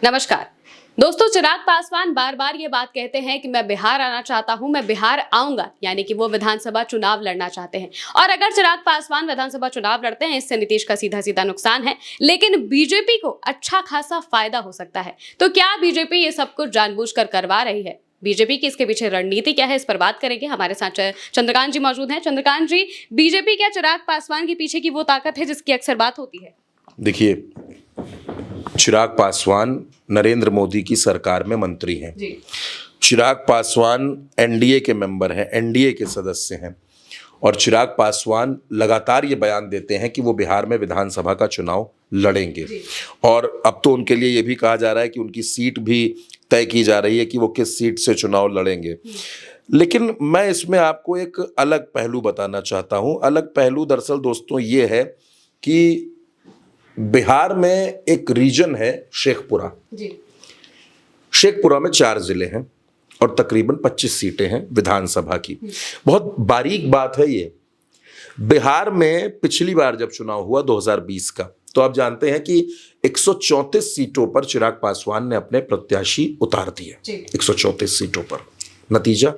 नमस्कार दोस्तों, चिराग पासवान बार बार ये बात कहते हैं कि मैं बिहार आना चाहता हूं, मैं बिहार आऊंगा, यानी कि वो विधानसभा चुनाव लड़ना चाहते हैं। और अगर चिराग पासवान विधानसभा चुनाव लड़ते हैं, इससे नीतीश का सीधा सीधा नुकसान है, लेकिन बीजेपी को अच्छा खासा फायदा हो सकता है। तो क्या बीजेपी ये सब कुछ जानबूझकर करवा रही है? बीजेपी की इसके पीछे रणनीति क्या है, इस पर बात करेंगे। हमारे साथ चंद्रकांत जी मौजूद हैं। चंद्रकांत जी, बीजेपी क्या चिराग पासवान के पीछे की वो ताकत है जिसकी अक्सर बात होती है? देखिए, चिराग पासवान नरेंद्र मोदी की सरकार में मंत्री हैं। चिराग पासवान एनडीए के मेंबर हैं, एनडीए के सदस्य हैं। और चिराग पासवान लगातार ये बयान देते हैं कि वो बिहार में विधानसभा का चुनाव लड़ेंगे। और अब तो उनके लिए ये भी कहा जा रहा है कि उनकी सीट भी तय की जा रही है कि वो किस सीट से चुनाव लड़ेंगे। लेकिन मैं इसमें आपको एक अलग पहलू बताना चाहता हूँ। अलग पहलू दरअसल दोस्तों ये है कि बिहार में एक रीजन है शेखपुरा। शेखपुरा में 4 जिले हैं और तकरीबन 25 सीटें हैं विधानसभा की। बहुत बारीक बात है ये। बिहार में पिछली बार जब चुनाव हुआ 2020 का, तो आप जानते हैं कि 134 सीटों पर चिराग पासवान ने अपने प्रत्याशी उतार दिए। 134 सीटों पर नतीजा,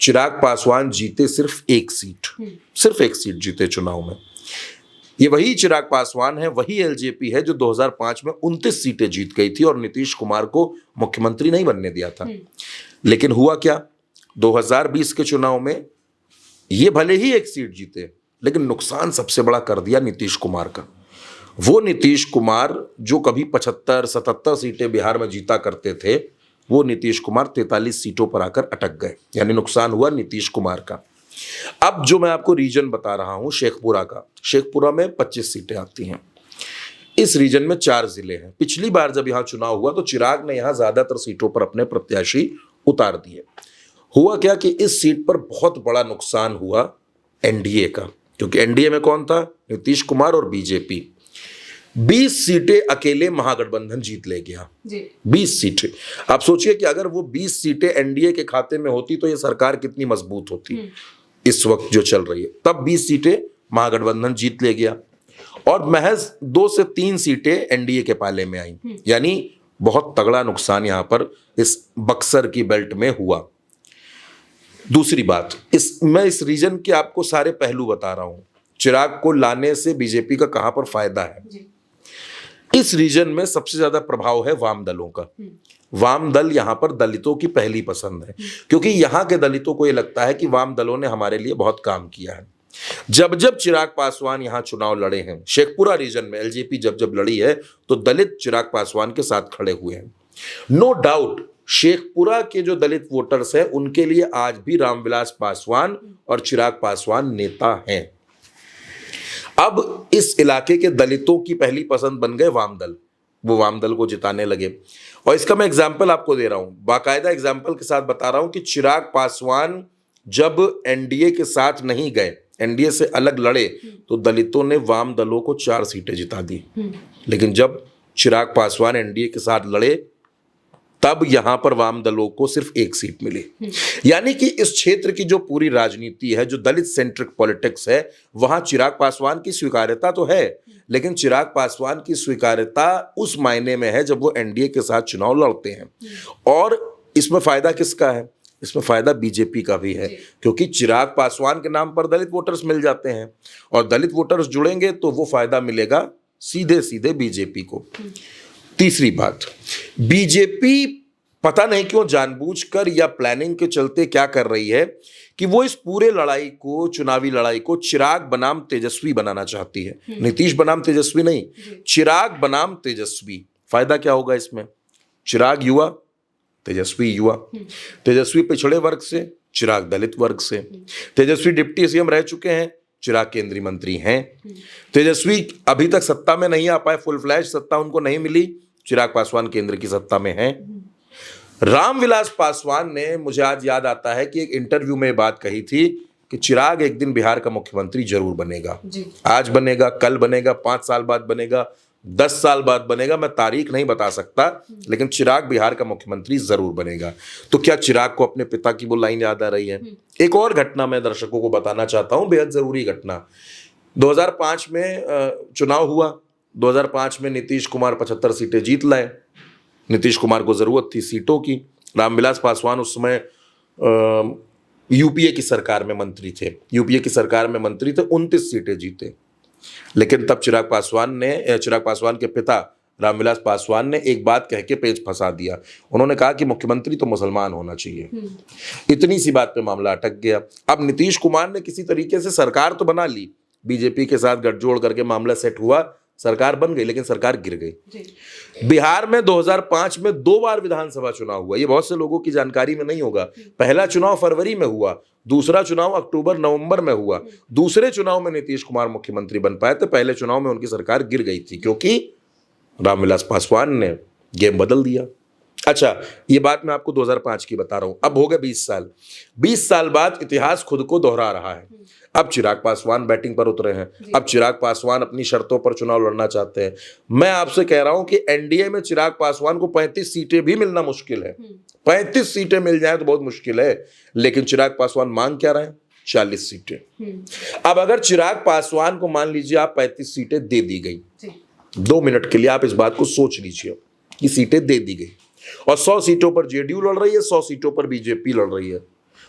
चिराग पासवान जीते सिर्फ एक सीट जीते चुनाव में। ये वही चिराग पासवान है, वही एलजेपी है जो 2005 में 29 सीटें जीत गई थी और नीतीश कुमार को मुख्यमंत्री नहीं बनने दिया था। लेकिन हुआ क्या, 2020 के चुनाव में ये भले ही एक सीट जीते, लेकिन नुकसान सबसे बड़ा कर दिया नीतीश कुमार का। वो नीतीश कुमार जो कभी 75-77 सीटें बिहार में जीता करते थे, वो नीतीश कुमार 43 सीटों पर आकर अटक गए, यानी नुकसान हुआ नीतीश कुमार का। अब जो मैं आपको रीजन बता रहा हूं शेखपुरा का, शेखपुरा में 25 सीटें आती हैं। इस रीजन में 4 जिले हैं। पिछली बार जब यहां चुनाव हुआ तो चिराग ने यहां ज्यादातर सीटों पर अपने प्रत्याशी उतार दिए। हुआ क्या कि इस सीट पर बहुत बड़ा नुकसान हुआ एनडीए का, क्योंकि एनडीए में कौन था? नीतीश कुमार और बीजेपी। 20 सीटें अकेले महागठबंधन जीत ले गया। 20 सीटें। आप सोचिए कि अगर वो 20 सीटें एनडीए के खाते में होती तो ये सरकार कितनी मजबूत होती इस वक्त जो चल रही है। तब 20 सीटें महागठबंधन जीत ले गया और महज 2 से 3 सीटें एनडीए के पाले में आई। यानी बहुत तगड़ा नुकसान यहां पर इस बक्सर की बेल्ट में हुआ। दूसरी बात, मैं इस रीजन के आपको सारे पहलू बता रहा हूं। चिराग को लाने से बीजेपी का कहां पर फायदा है? इस रीजन में सबसे ज्यादा प्रभाव है वाम दलों का। वाम दल यहां पर दलितों की पहली पसंद है, क्योंकि यहां के दलितों को यह लगता है कि वाम दलों ने हमारे लिए बहुत काम किया है। जब जब चिराग पासवान यहां चुनाव लड़े हैं, शेखपुरा रीजन में एलजेपी जब जब लड़ी है, तो दलित चिराग पासवान के साथ खड़े हुए हैं। नो डाउट शेखपुरा के जो दलित वोटर्स हैं उनके लिए आज भी रामविलास पासवान और चिराग पासवान नेता हैं। अब इस इलाके के दलितों की पहली पसंद बन गए वाम दल। वो वाम दल को जिताने लगे। और इसका मैं एग्जाम्पल आपको दे रहा हूं, बाकायदा एग्जाम्पल के साथ बता रहा हूं कि चिराग पासवान जब एनडीए के साथ नहीं गए, एनडीए से अलग लड़े, तो दलितों ने वाम दलों को 4 सीटें जिता दी। लेकिन जब चिराग पासवान एनडीए के साथ लड़े, तब यहां पर वाम दलों को सिर्फ 1 सीट मिली। यानी कि इस क्षेत्र की जो पूरी राजनीति है, जो दलित सेंट्रिक पॉलिटिक्स है, वहां चिराग पासवान की स्वीकार्यता तो है, लेकिन चिराग पासवान की स्वीकार्यता उस मायने में है जब वो एनडीए के साथ चुनाव लड़ते हैं। और इसमें फायदा किसका है? इसमें फायदा बीजेपी का भी है, क्योंकि चिराग पासवान के नाम पर दलित वोटर्स मिल जाते हैं और दलित वोटर्स जुड़ेंगे तो वो फायदा मिलेगा सीधे सीधे बीजेपी को। तीसरी बात, बीजेपी पता नहीं क्यों जानबूझकर या प्लानिंग के चलते क्या कर रही है कि वो इस पूरे लड़ाई को, चुनावी लड़ाई को चिराग बनाम तेजस्वी बनाना चाहती है। नीतीश बनाम तेजस्वी नहीं, चिराग बनाम तेजस्वी। फायदा क्या होगा इसमें? चिराग युवा, तेजस्वी युवा। तेजस्वी पिछड़े वर्ग से, चिराग दलित वर्ग से। तेजस्वी डिप्टी सीएम रह चुके हैं, चिराग केंद्रीय मंत्री हैं। तेजस्वी अभी तक सत्ता में नहीं आ पाए, फुल फ्लैश सत्ता उनको नहीं मिली, चिराग पासवान केंद्र की सत्ता में हैं। रामविलास पासवान ने, मुझे आज याद आता है कि एक इंटरव्यू में बात कही थी कि चिराग एक दिन बिहार का मुख्यमंत्री जरूर बनेगा। आज बनेगा, कल बनेगा, 5 साल बाद बनेगा, 10 साल बाद बनेगा, मैं तारीख नहीं बता सकता, लेकिन चिराग बिहार का मुख्यमंत्री जरूर बनेगा। तो क्या चिराग को अपने पिता की वो लाइन याद आ रही है? एक और घटना मैं दर्शकों को बताना चाहता हूं, बेहद जरूरी घटना। 2005 में चुनाव हुआ। 2005 में नीतीश कुमार 75 सीटें जीत लाए। नीतीश कुमार को जरूरत थी सीटों की। रामविलास पासवान उस समय यूपीए की सरकार में मंत्री थे, यूपीए की सरकार में मंत्री थे, 29 सीटें जीते। लेकिन तब चिराग पासवान के पिता रामविलास पासवान ने एक बात कह के पेच फंसा दिया। उन्होंने कहा कि मुख्यमंत्री तो मुसलमान होना चाहिए। इतनी सी बात पे मामला अटक गया। अब नीतीश कुमार ने किसी तरीके से सरकार तो बना ली, बीजेपी के साथ गठजोड़ करके मामला सेट हुआ, सरकार बन गई, लेकिन सरकार गिर गई। बिहार में 2005 में 2 बार विधानसभा चुनाव हुआ, ये बहुत से लोगों की जानकारी में नहीं होगा। पहला चुनाव फरवरी में हुआ, दूसरा चुनाव अक्टूबर नवंबर में हुआ। दूसरे चुनाव में नीतीश कुमार मुख्यमंत्री बन पाए थे, पहले चुनाव में उनकी सरकार गिर गई थी क्योंकि रामविलास पासवान ने गेम बदल दिया। अच्छा, ये बात मैं आपको 2005 की बता रहा हूं। अब हो गए 20 साल। 20 साल बाद इतिहास खुद को दोहरा रहा है। अब चिराग पासवान बैटिंग पर उतरे हैं। अब चिराग पासवान अपनी शर्तों पर चुनाव लड़ना चाहते हैं। मैं आपसे कह रहा हूं कि एनडीए में चिराग पासवान को 35 सीटें भी मिलना मुश्किल है। 35 सीटें मिल जाए तो बहुत मुश्किल है, लेकिन चिराग पासवान मांग क्या रहे हैं? 40 सीटें। अब अगर चिराग पासवान को मान लीजिए आप 35 सीटें दे दी गई, 2 मिनट के लिए आप इस बात को सोच लीजिए कि सीटें दे दी गई और 100 सीटों पर जेडीयू लड़ रही है, 100 सीटों पर बीजेपी लड़ रही है,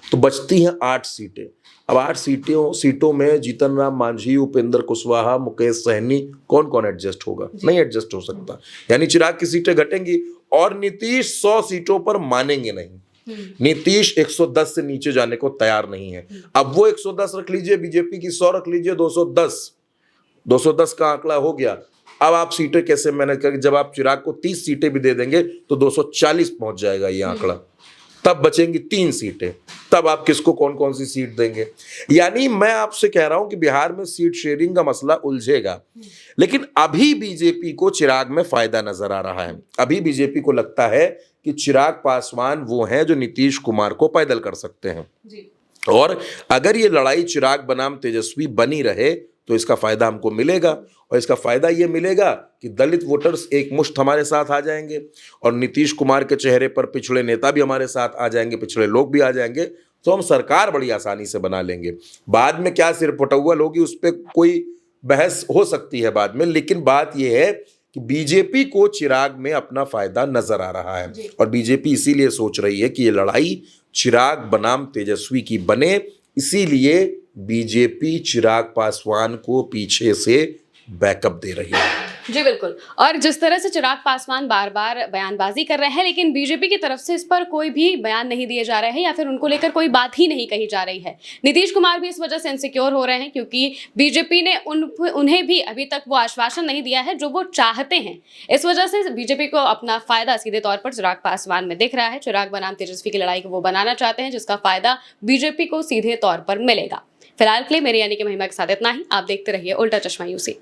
तो बचती हैं 8 सीटें। अब 8 सीटों में जीतन राम मांझी, उपेंद्र कुशवाहा, मुकेश सहनी, कौन कौन एडजस्ट होगा? नहीं एडजस्ट हो सकता। यानी चिराग की सीटें घटेंगी और नीतीश 100 सीटों पर मानेंगे नहीं। नीतीश 110 से नीचे जाने को तैयार नहीं है। अब वो 110 रख लीजिए, बीजेपी की 100 रख लीजिए, 210 का आंकड़ा हो गया। अब आप सीटें कैसे मैनेज करेंगे? जब आप चिराग को 30 सीटें भी दे देंगे तो 240 पहुंच जाएगा ये आंकड़ा। तब बचेंगी 3 सीटें। तब आप किसको कौन कौन सी सीट देंगे? यानी मैं आपसे कह रहा हूं कि बिहार में सीट शेयरिंग का मसला उलझेगा। लेकिन अभी बीजेपी को चिराग में फायदा नजर आ रहा है। अभी बीजेपी को लगता है कि चिराग पासवान वो हैं जो नीतीश कुमार को पैदल कर सकते हैं जी। और अगर ये लड़ाई चिराग बनाम तेजस्वी बनी रहे तो इसका फायदा हमको मिलेगा। और इसका फायदा ये मिलेगा कि दलित वोटर्स एक मुश्त हमारे साथ आ जाएंगे और नीतीश कुमार के चेहरे पर पिछड़े नेता भी हमारे साथ आ जाएंगे, पिछड़े लोग भी आ जाएंगे, तो हम सरकार बड़ी आसानी से बना लेंगे। बाद में क्या सिर पटौल होगी उस पर कोई बहस हो सकती है बाद में, लेकिन बात यह है कि बीजेपी को चिराग में अपना फायदा नजर आ रहा है और बीजेपी इसीलिए सोच रही है कि ये लड़ाई चिराग बनाम तेजस्वी की बने। इसीलिए बीजेपी चिराग पासवान को पीछे से बैकअप दे रही है। जी बिल्कुल। और जिस तरह से चिराग पासवान बार बार बयानबाजी कर रहे हैं, लेकिन बीजेपी की तरफ से इस पर कोई भी बयान नहीं दिए जा रहे हैं या फिर उनको लेकर कोई बात ही नहीं कही जा रही है। नीतीश कुमार भी इस वजह से इनसिक्योर हो रहे हैं क्योंकि बीजेपी ने उन्हें भी अभी तक वो आश्वासन नहीं दिया है जो वो चाहते हैं। इस वजह से बीजेपी को अपना फायदा सीधे तौर पर चिराग पासवान में दिख रहा है। चिराग बनाम तेजस्वी की लड़ाई को वो बनाना चाहते हैं जिसका फायदा बीजेपी को सीधे तौर पर मिलेगा। फिलहाल के लिए मेरे यानी कि महिमा के साथ इतना ही। आप देखते रहिए उल्टा चश्मा यूसी।